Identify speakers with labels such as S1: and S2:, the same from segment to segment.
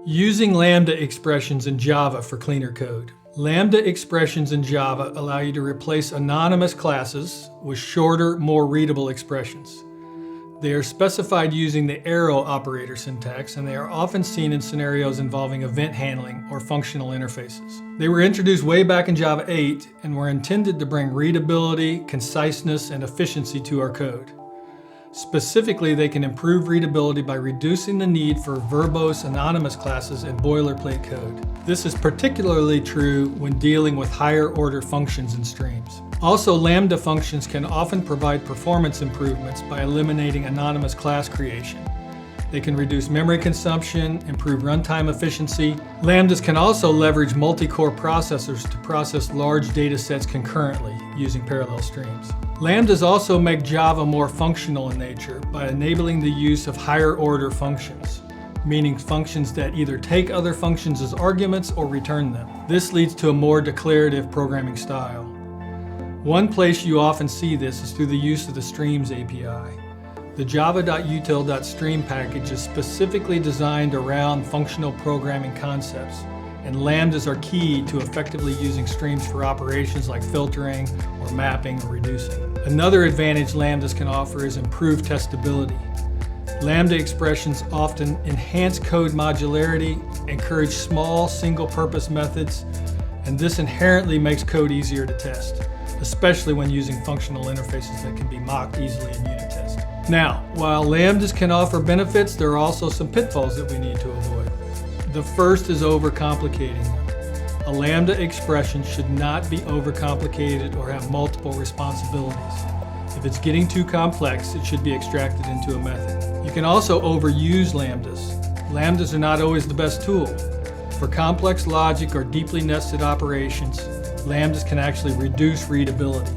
S1: Using Lambda expressions in Java for cleaner code. Lambda expressions in Java allow you to replace anonymous classes with shorter, more readable expressions. They are specified using the arrow operator syntax, and they are often seen in scenarios involving event handling or functional interfaces. They were introduced way back in Java 8 and were intended to bring readability, conciseness, and efficiency to our code. Specifically, they can improve readability by reducing the need for verbose anonymous classes and boilerplate code. This is particularly true when dealing with higher order functions and streams. Also, Lambda functions can often provide performance improvements by eliminating anonymous class creation. They can reduce memory consumption, improve runtime efficiency. Lambdas can also leverage multi-core processors to process large data sets concurrently using parallel streams. Lambdas also make Java more functional in nature by enabling the use of higher order functions, meaning functions that either take other functions as arguments or return them. This leads to a more declarative programming style. One place you often see this is through the use of the Streams API. The java.util.stream package is specifically designed around functional programming concepts, and Lambdas are key to effectively using streams for operations like filtering or mapping or reducing. Another advantage Lambdas can offer is improved testability. Lambda expressions often enhance code modularity, encourage small single-purpose methods, and this inherently makes code easier to test, especially when using functional interfaces that can be mocked easily in unit tests. Now, while Lambdas can offer benefits, there are also some pitfalls that we need to avoid. The first is overcomplicating them. A Lambda expression should not be overcomplicated or have multiple responsibilities. If it's getting too complex, it should be extracted into a method. You can also overuse Lambdas. Lambdas are not always the best tool. For complex logic or deeply nested operations, Lambdas can actually reduce readability.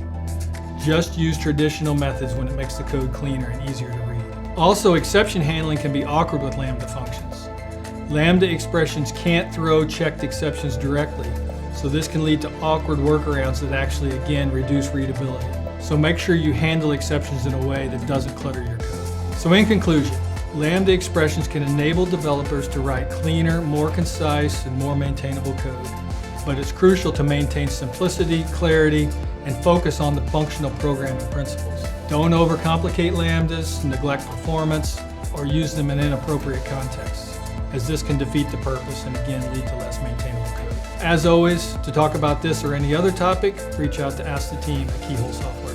S1: Just use traditional methods when it makes the code cleaner and easier to read. Also, exception handling can be awkward with Lambda functions. Lambda expressions can't throw checked exceptions directly, so this can lead to awkward workarounds that actually, again, reduce readability. So make sure you handle exceptions in a way that doesn't clutter your code. So in conclusion, Lambda expressions can enable developers to write cleaner, more concise, and more maintainable code. But it's crucial to maintain simplicity, clarity, and focus on the functional programming principles. Don't overcomplicate Lambdas, neglect performance, or use them in inappropriate contexts, as this can defeat the purpose and again lead to less maintainable code. As always, to talk about this or any other topic, reach out to Ask the Team at Keyhole Software.